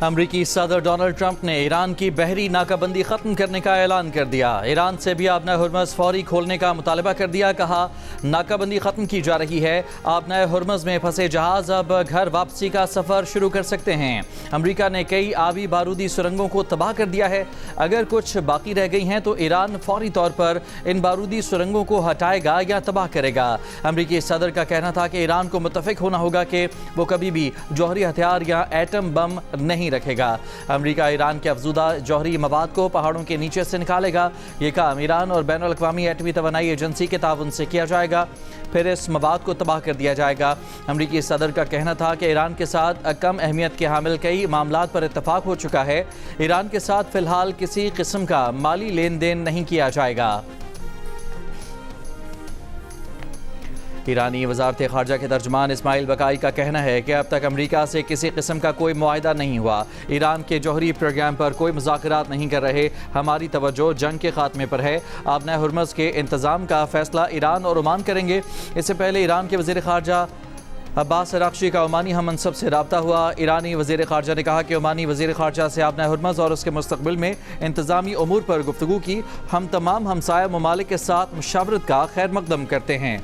अमरीकी सदर Donald Trump ने ईरान की बहरी नाकाबंदी ख़त्म करने का ऐलान कर दिया। ईरान से भी आबनाए हुर्मुज़ फौरी खोलने का मुतालबा कर दिया। कहा, नाकाबंदी ख़त्म की जा रही है। आबनाए हुर्मुज़ में फंसे जहाज़ अब घर वापसी का सफ़र शुरू कर सकते हैं। अमरीका ने कई आबी बारूदी सुरंगों को तबाह कर दिया है। अगर कुछ बाकी रह गई हैं तो ईरान फौरी तौर पर इन बारूदी सुरंगों को हटाएगा या तबाह करेगा। अमरीकी सदर का कहना था कि ईरान को मुत्तफ़िक होना होगा कि वो कभी भी जौहरी हथियार या एटम बम नहीं रखेगा। अमेरिका ईरान के अफजूदा जौहरी मवाद को पहाड़ों के नीचे से निकालेगा। ये काम ईरान और बैनुल अक़वामी एटमी तवानाई एजेंसी के ताउन से किया जाएगा, फिर इस मवाद को तबाह कर दिया जाएगा। अमरीकी सदर का कहना था कि ईरान के साथ कम अहमियत के हामिल कई मामलात पर इत्तफाक हो चुका है। ईरान के साथ फिलहाल किसी किस्म का माली लेन देन नहीं किया जाएगा। ईरानी वज़ारत ख़ारजा के तर्जुमान इस्माइल बकाई का कहना है कि अब तक अमरीका से किसी किस्म का कोई मुआहिदा नहीं हुआ। ईरान के जौहरी प्रोग्राम पर कोई मुज़ाकरात नहीं कर रहे। हमारी तवज्जो जंग के खात्मे पर है। आबनाए हुर्मुज़ के इंतज़ाम का फ़ैसला ईरान और ओमान करेंगे। इससे पहले ईरान के वज़ीर ख़ारजा अब्बास अराग़ची का ओमानी हम मनसब से रब्ता हुआ। ईरानी वज़ीर ख़ारजा ने कहा कि ओमानी वज़ीर ख़ारजा से आबनाए हुर्मुज़ और उसके मुस्तक़बिल में इंतज़ामी उमूर पर गुफ्तगू की। हम तमाम हमसाया ममालिक के साथ मुशावरत का खैर मक़दम करते हैं।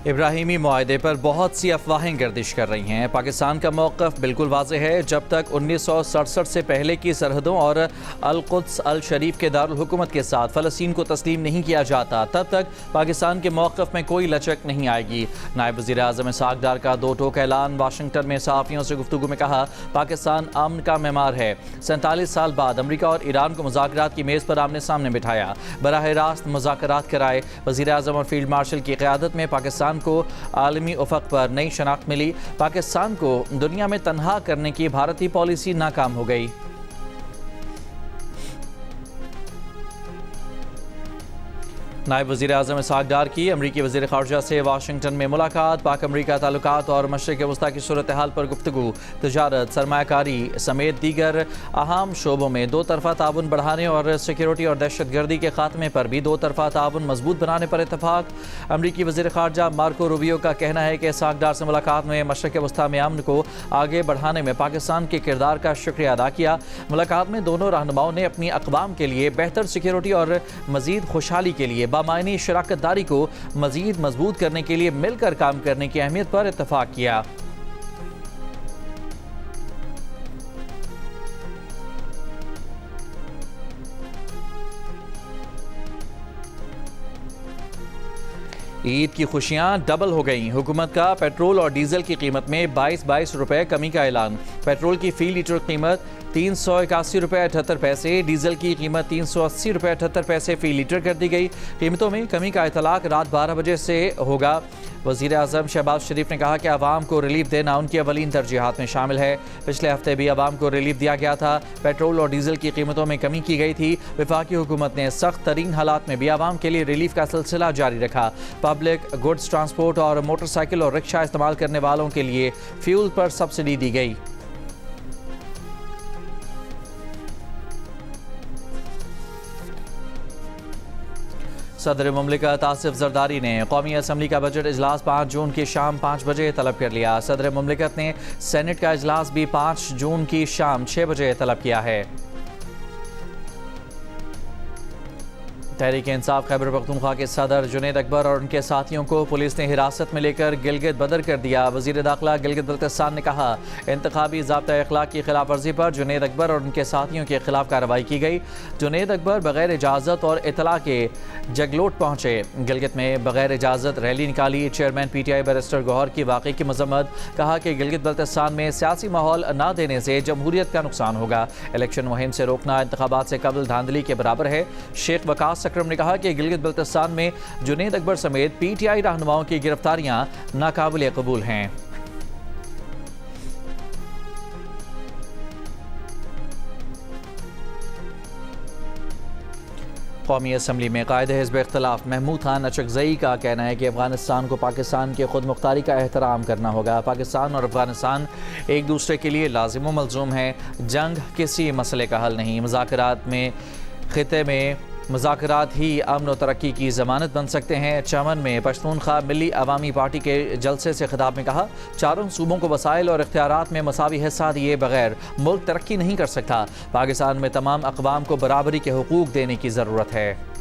इब्राहिमी मुआहदे पर बहुत सी अफवाहें गर्दिश कर रही हैं। पाकिस्तान का मौक़िफ़ बिल्कुल वाज़ेह है। जब तक 1967 से पहले की सरहदों और अल-कुद्स अल-शरीफ के दारुल हुकूमत के साथ फ़लस्तीन को तस्लीम नहीं किया जाता, तब तक पाकिस्तान के मौक़िफ़ में कोई लचक नहीं आएगी। नायब वज़ीर आज़म इसहाक़ डार का दो टोक ऐलान। वाशिंगटन में सहाफ़ियों से गुफ्तगू में कहा, पाकिस्तान अमन का मेमार है। 47 साल बाद अमरीका और ईरान को मुज़ाकरात की मेज़ पर आमने सामने बिठाया, बराह रास्त मुज़ाकरात कराए। वज़ीर आज़म और फील्ड मार्शल की क़यादत में पाकिस्तान को आलमी उफ़क़ पर नई शनाख्त मिली। पाकिस्तान को दुनिया में तन्हा करने की भारतीय पॉलिसी नाकाम हो गई। नायब वज़ीर आज़म इसहाक़ डार की अमरीकी वज़ीर ख़ारजा से वाशिंगटन में मुलाकात। पाक अमरीका ताल्लुकात और मशरिक़ वस्ता की सूरत हाल पर गुफ्तगू। तजारत, सरमायाकारी समेत दीगर अहम शोबों में दो तरफ़ा ताउन बढ़ाने और सिक्योरिटी और दहशत गर्दी के खात्मे पर भी दो तरफ़ा ताउन मजबूत बनाने पर इत्तफाक। अमरीकी वज़ीर ख़ारजा मार्को रूबियो का कहना है कि इसहाक़ डार से मुलाकात में मशरिक़ वस्ता में अमन को आगे बढ़ाने में पाकिस्तान के किरदार का शुक्रिया अदा किया। मुलाकात में दोनों रहनुमाओं ने अपनी अक़वाम के लिए बेहतर सिक्योरिटी और मज़ीद खुशहाली के लिए बामायनी शराकत दारी को मज़ीद मजबूत करने के लिए मिलकर काम करने की अहमियत पर इत्तफाक किया। ईद की खुशियां डबल हो गईं। हुकूमत का पेट्रोल और डीजल की कीमत में 22 रुपए कमी का ऐलान। पेट्रोल की फी लीटर कीमत 381 रुपये 78 पैसे, डीजल की कीमत 380 रुपये 78 पैसे फ़ी लीटर कर दी गई। कीमतों में कमी का इतलाक रात 12 बजे से होगा। वज़ीर आज़म शहबाज शरीफ ने कहा कि आवाम को रिलीफ देना उनकी अवलीन तरजीहात में शामिल है। पिछले हफ्ते भी आवाम को रिलीफ दिया गया था। पेट्रोल और डीजल की कीमतों में कमी की गई थी। वफाकी हुकूमत ने सख्त तरीन हालात में भी आवाम के लिए रिलीफ का सिलसिला जारी रखा। पब्लिक गुड्स ट्रांसपोर्ट और मोटरसाइकिल और रिक्शा इस्तेमाल करने वालों के लिए फ्यूल पर सब्सिडी दी गई। सदर मुमलिकत आसिफ जरदारी ने कौमी असम्बली का बजट इजलास 5 जून की शाम 5 बजे तलब कर लिया। सदर मुमलिकत ने सेनेट का इजलास भी 5 जून की शाम 6 बजे तलब किया है। तहरीक इंसाफ खैबर पख्तूनख्वा के सदर जुनैद अकबर और उनके साथियों को पुलिस ने हिरासत में लेकर गिलगित बदर कर दिया। वज़ीर दाखिला गिलगित बल्तिस्तान ने कहा, इंतखाबी ज़ाब्ता अखलाक की खिलाफ वर्जी पर जुनैद अकबर और उनके साथियों के खिलाफ कार्रवाई की गई। जुनैद अकबर बगैर इजाज़त और इतला के जगलोट पहुँचे। गिलगित में बगैर इजाज़त रैली निकाली। चेयरमैन PTI बैरिस्टर गौहर की वाक़े की मजम्मत। कहा कि गिलगित बल्तिस्तान में सियासी माहौल न देने से जमहूरियत का नुकसान होगा। इलेक्शन मुहिम से रोकना इंतखाबात से कबल धांधली के बराबर है। शेख वकास सकरम ने कहा कि गिलगित बल्तिस्तान में जुनैद अकबर समेत PTI रहनुमाओं की गिरफ्तारियां नाकाबिले कबूल हैं। कौमी असम्बली में कायदे हिज़्ब इख्तिलाफ महमूद खान अचकज़ई का कहना है कि अफ़गानिस्तान को पाकिस्तान के खुद मुख्तारी का एहतराम करना होगा। पाकिस्तान और अफ़गानिस्तान एक दूसरे के लिए लाजिम व मलज़ूम हैं। जंग किसी मसले का हल नहीं। मुज़ाकरात में खिते में मुज़ाकरात ही अमन और तरक्की की ज़मानत बन सकते हैं। चमन में पश्तूनख्वा मिली अवामी पार्टी के जलसे से खिताब में कहा, चारों सूबों को वसाइल और इख्तियारात में मसावी हिस्सा दिए बगैर मुल्क तरक्की नहीं कर सकता। पाकिस्तान में तमाम अक़वाम को बराबरी के हुकूक देने की ज़रूरत है।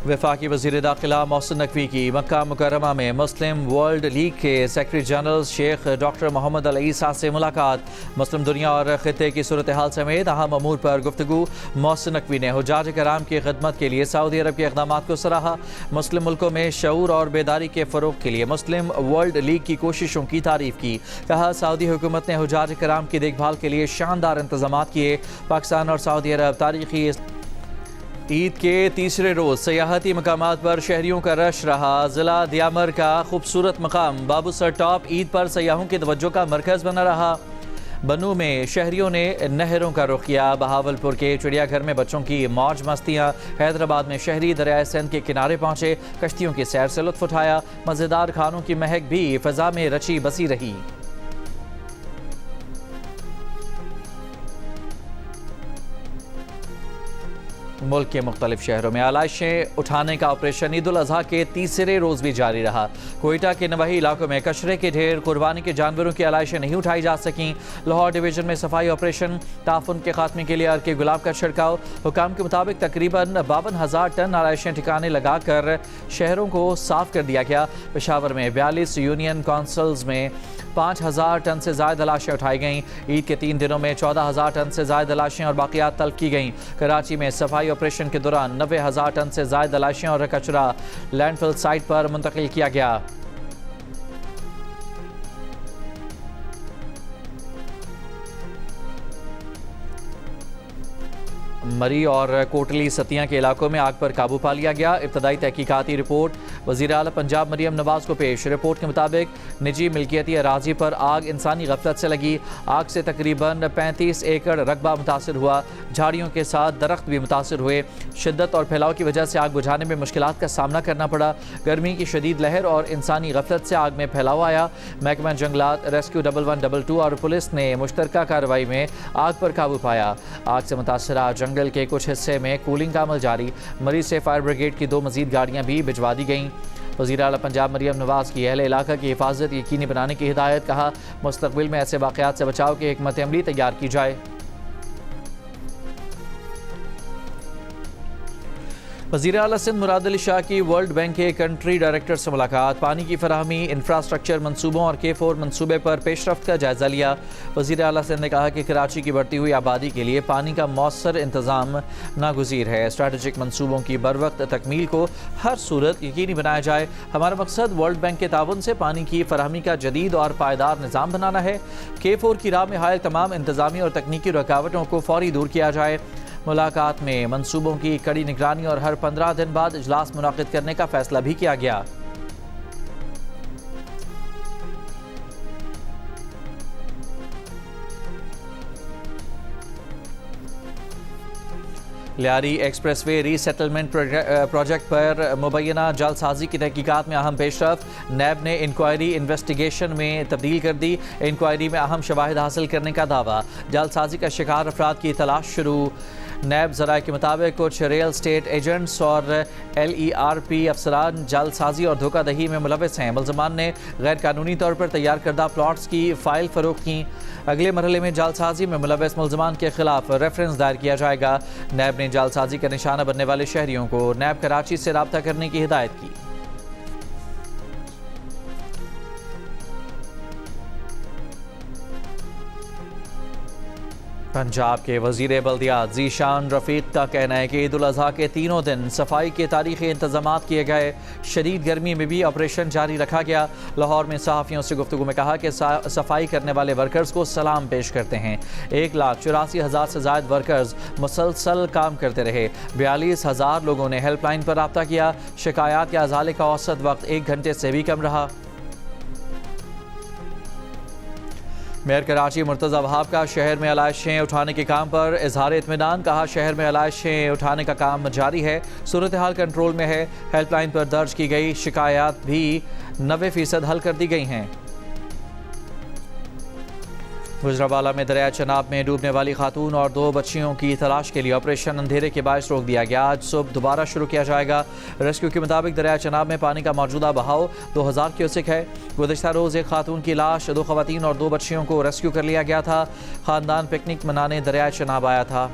वफाकी वज़ीर दाखिला मोहसिन नकवी की मक्का मुकर्रमा में मुस्लिम वर्ल्ड लीग के secretary general Sheikh doctor Mohammad Al Issa से मुलाकात। मुस्लिम दुनिया और ख़ित्ते की सूरत हाल समेत अहम अमूर पर गुफ्तगू। मोहसिन नकवी ने हुज्जाज कराम की खिदमत के लिए सऊदी अरब के इक़दामात को सराहा। मुस्लिम मुल्कों में शऊर और बेदारी के फ़रोग़ के लिए मुस्लिम वर्ल्ड लीग की कोशिशों की तारीफ़ की। कहा, सऊदी हुकूमत ने हुज्जाज कराम की देखभाल के लिए शानदार इंतज़ामात किए। पाकिस्तान और सऊदी अरब तारीख़ी ईद के तीसरे रोज़ सयाहती मकामात पर शहरियों का रश रहा। ज़िला दियामर का खूबसूरत मकाम बाबूसर टॉप ईद पर सयाहों की तवज्जो का मरकज़ बना रहा। बनू में शहरियों ने नहरों का रुख किया। बहावलपुर के चिड़ियाघर में बच्चों की मौज मस्तियाँ। हैदराबाद में शहरी दरियाए सिंध के किनारे पहुँचे, कश्तियों की सैर से लुत्फ़ उठाया। मज़ेदार खानों की महक भी फ़ज़ा में रची बसी रही। मुल्क के मुख्तलिफ शहरों में आलाइशें उठाने का ऑपरेशन ईद उल अज़हा के तीसरे रोज़ भी जारी रहा। कोयटा के नवाही इलाकों में कचरे के ढेर, कुर्बानी के जानवरों की आलाइशें नहीं उठाई जा सकीं। लाहौर डिवीज़न में सफाई ऑपरेशन, ताफुन के खात्मे के लिए अर्क के गुलाब का छिड़काव। हुकाम के मुताबिक तकरीबन 52,000 टन आलाइशें ठिकाने लगाकर शहरों को साफ कर दिया गया। पेशावर में 42 यूनियन काउंसिल्स में 5,000 टन से ज़ायद लाशें उठाई गईं। ईद के 3 दिनों में 14,000 टन से ज़ायद लाशें और बाक़ियात तल्फ की गईं। कराची में सफाई ऑपरेशन के दौरान 90,000 टन से ज़ायद लाशें और कचरा लैंडफिल साइट पर मुंतकिल किया गया। मरी और कोटली सतिया के इलाकों में आग पर काबू पा लिया गया। इब्तदाई तहकीकाती रिपोर्ट वज़ीर आला पंजाब मरियम नवाज़ को पेश। रिपोर्ट के मुताबिक निजी मिल्कियती अराजी पर आग इंसानी गफलत से लगी। आग से तकरीबन 35 एकड़ रकबा मुतासर हुआ। झाड़ियों के साथ दरख्त भी मुतासर हुए। शिद्दत और फैलाव की वजह से आग बुझाने में मुश्किलात का सामना करना पड़ा। गर्मी की शदीद लहर और इंसानी गफलत से आग में फैलाव आया। महकमा जंगलात, रेस्क्यू 1122 और पुलिस ने मुश्तरका कार्रवाई में आग पर काबू पाया। आग से मुतासरा जंगल के कुछ हिस्से में कूलिंग का अमल जारी। मरीज से फायर ब्रिगेड की 2 मजीद गाड़ियां भी भिजवा दी गईं। वज़ीर आला पंजाब मरियम नवाज़ की अहले इलाका की हिफाजत यकीनी बनाने की हिदायत। कहा, मुस्तक़बिल में ऐसे वाक़यात से बचाव की हिकमत अमली तैयार की जाए। वज़ीर आला सिंध मुराद अली शाह की वर्ल्ड बैंक के कंट्री डायरेक्टर से मुलाकात। पानी की फराहमी, इंफ्रास्ट्रक्चर मनसूबों और K4 मनसूबे पर पेशरफ्त का जायज़ा लिया। वज़ीर आला सिंध ने कहा कि कराची की बढ़ती हुई आबादी के लिए पानी का मौसर इंतज़ाम नागुज़ीर है। स्ट्रैटेजिक मनसूबों की बरवक्त तकमील को हर सूरत यकीनी बनाया जाए। हमारा मकसद वर्ल्ड बैंक के ताउन से पानी की फराहमी का जदीद और पायदार निज़ाम बनाना है। K4 की राह में हायल तमाम इंतज़ामी और तकनीकी रुकावटों को फौरी दूर किया जाए। मुलाकात में मंसूबों की कड़ी निगरानी और हर 15 दिन बाद इजलास मुनाकिद करने का फैसला भी किया गया। लियारी एक्सप्रेसवे रीसेटलमेंट प्रोजेक्ट पर मुबैना जालसाजी की तहकीकात में अहम पेशरफ। नैब ने इंक्वायरी इन्वेस्टिगेशन में तब्दील कर दी। इंक्वायरी में अहम शवाहिद हासिल करने का दावा। जालसाजी का शिकार अफराद की तलाश शुरू। नैब ज़राए के मुताबिक कुछ रियल स्टेट एजेंट्स और LERP अफसरान जालसाजी और धोखादही में मुलविस हैं। मुल्ज़मान ने गैर कानूनी तौर पर तैयार करदा प्लॉट्स की फ़ाइल फ़रोख्त की। अगले मरहले में जालसाजी में मुलविस मुल्ज़मान के खिलाफ रेफरेंस दायर किया जाएगा। नैब ने जालसाजी का निशाना बनने वाले शहरियों को नैब कराची से राब्ता करने की हिदायत की। पंजाब के वज़ीर बल्दियात ज़ीशान रफ़ीक का कहना है कि ईद उल अज़हा के तीनों दिन सफाई के तारीख़ी इंतज़ामात किए गए। शदीद गर्मी में भी ऑपरेशन जारी रखा गया। लाहौर में सहाफ़ियों से गुफ्तगू में कहा कि सफाई करने वाले वर्कर्स को सलाम पेश करते हैं। 1,84,000 से ज़ायद वर्कर्स मुसलसल काम करते रहे। 42,000 लोगों ने हेल्पलाइन पर रब्ता किया। शिकायत या अज़ाले का औसत वक्त 1 घंटे से भी कम रहा। मेयर कराची मुर्तज़ा वहाब का शहर में आलाइशें उठाने के काम पर इजहार इत्मीनान। कहा, शहर में आलाइशें उठाने का काम जारी है। सूरत हाल कंट्रोल में है। हेल्पलाइन पर दर्ज की गई शिकायत भी 90% हल कर दी गई हैं। गुजरावाला में दरिया चनाब में डूबने वाली खातून और 2 बच्चियों की तलाश के लिए ऑपरेशन अंधेरे के बायस रोक दिया गया। आज सुबह दोबारा शुरू किया जाएगा। रेस्क्यू के मुताबिक दरिया चनाब में पानी का मौजूदा बहाव 2000 क्यूसेक है। गुज़श्ता रोज़ एक खातून की लाश, 2 खवातीन और 2 बच्चियों को रेस्क्यू कर लिया गया था। ख़ानदान पिकनिक मनाने दरिया चनाब आया था।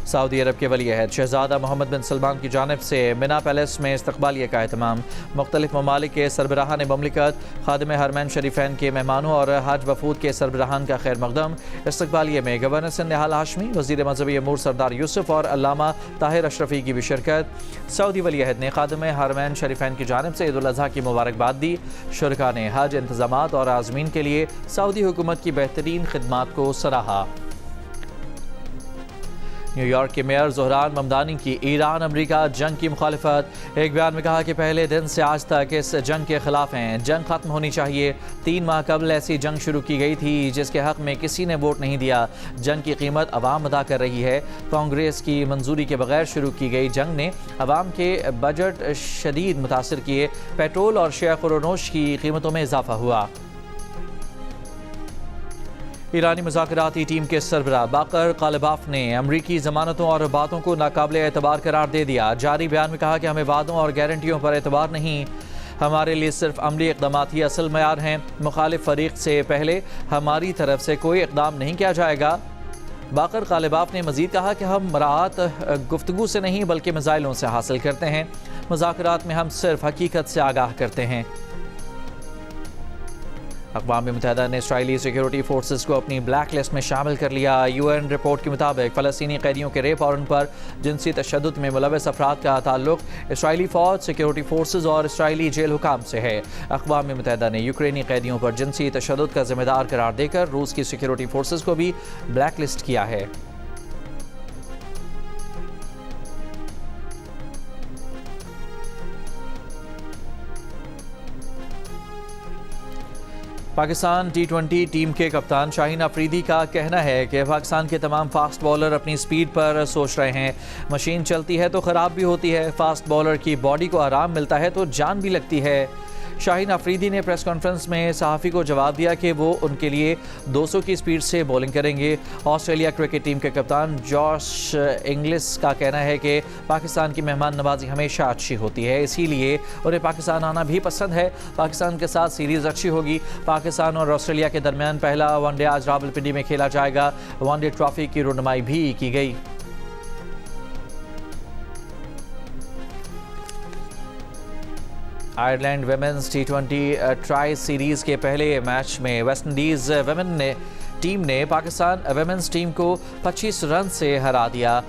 सऊदी अरब के वली अहद शहजादा मोहम्मद बिन सलमान की जानिब से मिना पैलेस में इस्तकबालिया का एहतमाम। मुख्तलिफ ममालिक के सरबराहान ममलिकत, खादिम हरमैन शरीफैन के मेहमानों और हज वफूद के सरबराहान का खैर मकदम। इस्तकबालिया में गवर्नर सिंध निहाल हाशमी, वज़ीर मजहबी अमूर सरदार यूसुफ और अल्लामा ताहिर अशरफी की भी शिरकत। सऊदी वली अहद ने खादिम हरमैन शरीफैन की जानिब से ईद उल अज़हा की मुबारकबाद दी। शुरका ने हज इंतज़ामात और आज़मीन के लिए सऊदी हुकूमत की बेहतरीन खिदमात को सराहा। न्यूयॉर्क के मेयर ज़ोहरान ममदानी की ईरान अमरीका जंग की मुखालिफत। एक बयान में कहा कि पहले दिन से आज तक इस जंग के खिलाफ हैं। जंग खत्म होनी चाहिए। 3 माह कबल ऐसी जंग शुरू की गई थी जिसके हक में किसी ने वोट नहीं दिया। जंग की कीमत अवाम अदा कर रही है। कांग्रेस की मंजूरी के बगैर शुरू की गई जंग ने अवाम के बजट शदीद मुतासर किए। पेट्रोल और शेयर खुरोनोश की कीमतों में इजाफा हुआ। ईरानी मुज़ाकराती टीम के सरबराह बाकर कालिबाफ ने अमरीकी ज़मानतों और बातों को नाकाबिल एतबार करार दे दिया। जारी बयान में कहा कि हमें वादों और गारंटियों पर एतबार नहीं, हमारे लिए सिर्फ अमली इक़दामात ही असल मयार हैं। मुखालिफ फरीक से पहले हमारी तरफ से कोई इक़दाम नहीं किया जाएगा। बाकर कालिबाफ ने मज़ीद कहा कि हम मराहत गुफ्तगू से नहीं बल्कि मिसाइलों से हासिल करते हैं। मुज़ाकरात में हम सिर्फ हकीकत से आगाह करते हैं। अक़वाम मुत्तहिदा ने इसराइली सिक्योरिटी फोर्सेस को अपनी ब्लैक लिस्ट में शामिल कर लिया। UN रिपोर्ट के मुताबिक फ़लस्तीनी कैदियों के रेप और उन पर जिनसी तशद्दुद में मुलव्वस अफराद का ताल्लुक इसराइली फ़ौज, सिक्योरिटी फोर्सेस और इसराइली जेल हुकाम से है। अक़वाम मुत्तहिदा ने यूक्रेनी कैदियों पर जिनसी तशद्दुद का ज़िम्मेदार करार देकर रूस की सिक्योरिटी फोर्सेस को भी ब्लैक लिस्ट किया है। पाकिस्तान T20 टीम के कप्तान शाहीन अफरीदी का कहना है कि पाकिस्तान के तमाम फास्ट बॉलर अपनी स्पीड पर सोच रहे हैं। मशीन चलती है तो ख़राब भी होती है। फास्ट बॉलर की बॉडी को आराम मिलता है तो जान भी लगती है। शाहीन अफरीदी ने प्रेस कॉन्फ्रेंस में सहाफ़ी को जवाब दिया कि वो उनके लिए 200 की स्पीड से बॉलिंग करेंगे। ऑस्ट्रेलिया क्रिकेट टीम के कप्तान जॉश इंग्लिस का कहना है कि पाकिस्तान की मेहमान नवाजी हमेशा अच्छी होती है, इसीलिए उन्हें पाकिस्तान आना भी पसंद है। पाकिस्तान के साथ सीरीज़ अच्छी होगी। पाकिस्तान और ऑस्ट्रेलिया के दरमियान पहला वनडे आज रावलपिंडी में खेला जाएगा। वनडे ट्रॉफी की रुनमाई भी की गई। Ireland women's T20 try series के पहले मैच में वेस्ट इंडीज़ टीम ने पाकिस्तान वेमेंस टीम को 25 रन से हरा दिया।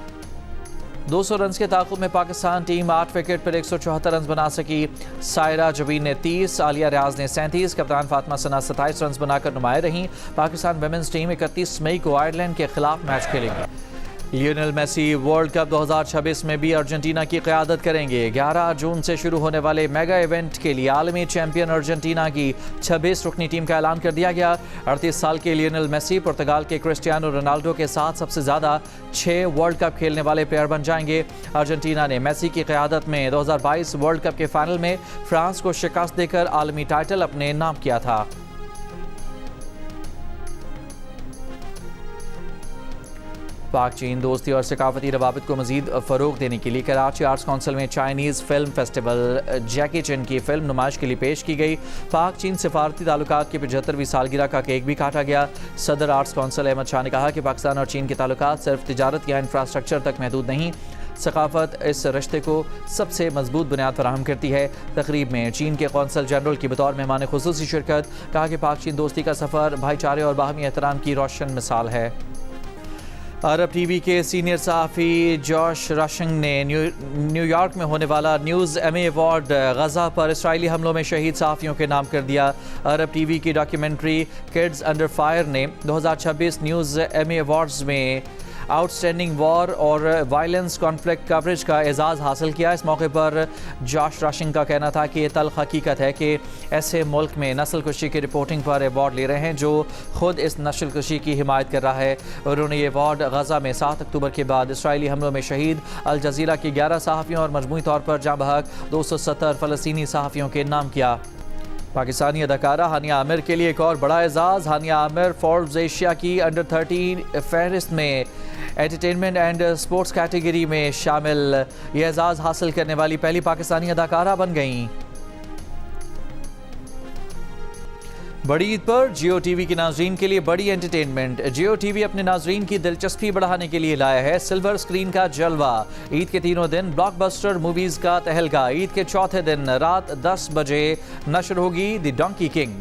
200 रन के ताक़ुब में पाकिस्तान टीम 8 विकेट पर 174 रन बना सकी। सायरा जबीन ने 30, आलिया रियाज ने 37, कप्तान फातिमा सना 27 रन बनाकर नुमाया रहीं। पाकिस्तान वेमेंस टीम 31 मई को आयरलैंड के खिलाफ मैच खेलेगी। लियोनेल मेसी वर्ल्ड कप 2026 में भी अर्जेंटीना की क़यादत करेंगे। 11 जून से शुरू होने वाले मेगा इवेंट के लिए आलमी चैंपियन अर्जेंटीना की 26 रुकनी टीम का ऐलान कर दिया गया। 38 साल के लियोनेल मेसी पुर्तगाल के क्रिस्टियानो रोनाल्डो के साथ सबसे ज़्यादा 6 वर्ल्ड कप खेलने वाले प्लेयर बन जाएंगे। अर्जेंटीना ने मेसी की क़यादत में 2022 वर्ल्ड कप के फाइनल में फ्रांस को शिकस्त देकर आलमी टाइटल अपने नाम किया था। पाक चीन दोस्ती और सकाफती रवाबित को मज़ीद फ़रोग़ देने के लिए कराची आर्ट्स काउंसिल में चाइनीज़ फ़िल्म फेस्टिवल जैकी चैन की फ़िल्म नुमाइश के लिए पेश की गई। पाक चीन सिफारती ताल्लुकात की 75वीं सालगिरह का केक भी काटा गया। सदर आर्ट्स काउंसिल अहमद शाह ने कहा कि पाकिस्तान और चीन के ताल्लुकात सिर्फ तिजारत या इंफ्रास्ट्रक्चर तक महदूद नहीं, सकाफत इस रिश्ते को सबसे मजबूत बुनियाद फराहम करती है। तकरीब में चीन के कौंसल जनरल की बतौर मेहमान खुसूसी शिरकत। कहा कि पाक चीन दोस्ती का सफ़र भाईचारे और बाहमी एहतराम की रोशन मिसाल है। अरब टीवी के सीनियर सहाफ़ी जॉश रशिंग ने न्यूयॉर्क में होने वाला न्यूज़ एमी अवार्ड गज़ा पर इसराइली हमलों में शहीद सहाफ़ियों के नाम कर दिया। अरब टीवी की डॉक्यूमेंट्री किड्स अंडर फायर ने 2026 न्यूज़ एमी अवार्ड्स में आउटस्टैंडिंग वॉर और वायलेंस कॉन्फ्लिक्ट कवरेज का एजाज़ हासिल किया। इस मौके पर जॉश रशिंग का कहना था कि ये तल्ख़ हकीकत है कि ऐसे मुल्क में नस्ल कुशी की रिपोर्टिंग पर अवार्ड ले रहे हैं जो ख़ुद इस नस्ल कुशी की हिमायत कर रहा है। उन्होंने ये अवार्ड गज़ा में 7 अक्टूबर के बाद इसराइली हमलों में शहीद अल जज़ीरा की 11 सहाफ़ियों और मजमूई तौर पर जाँ बहक 270 फ़लस्तीनी सहाफ़ियों के नाम किया। पाकिस्तानी अदाकारा हानिया आमिर के लिए एक और बड़ा एजाज़। हानिया आमिर फोर्ब्स एशिया की अंडर 13 फहरिस्त में एंटरटेनमेंट एंड स्पोर्ट्स कैटेगरी में शामिल ये एजाज़ हासिल करने वाली पहली पाकिस्तानी अदाकारा बन गईं। बड़ी ईद पर जियो टीवी के नाजरीन के लिए बड़ी एंटरटेनमेंट। जियो टीवी अपने नाजरीन की दिलचस्पी बढ़ाने के लिए लाया है सिल्वर स्क्रीन का जलवा। ईद के तीनों दिन ब्लॉकबस्टर मूवीज का तहलका। ईद के चौथे दिन रात 10 बजे नशर होगी द डोंकी किंग।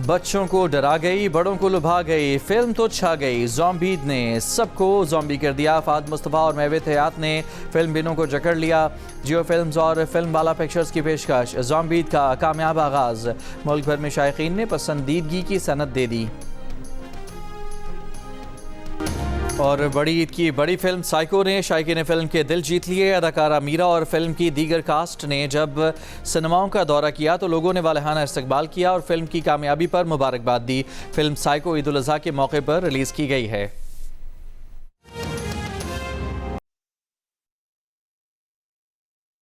बच्चों को डरा गई, बड़ों को लुभा गई, फिल्म तो छा गई। ज़ॉम्बीद ने सबको ज़ॉम्बी कर दिया। फाद मुस्तफ़ा और महवेद हयात ने फिल्म बिनों को जकड़ लिया। जियो फिल्म्स और फिल्म वाला पिक्चर्स की पेशकश। ज़ॉम्बीद का कामयाब आगाज़, मुल्क भर में शायकीन ने पसंदीदगी की सनद दे दी। और बड़ी ईद की बड़ी फिल्म साइको ने शायकीन फिल्म के दिल जीत लिए। अदाकारा मीरा और फिल्म की दीगर कास्ट ने जब सिनेमाओं का दौरा किया तो लोगों ने वालहाना इस्तकबाल किया और फिल्म की कामयाबी पर मुबारकबाद दी। फिल्म साइको ईद उल अज़हा के मौके पर रिलीज़ की गई है।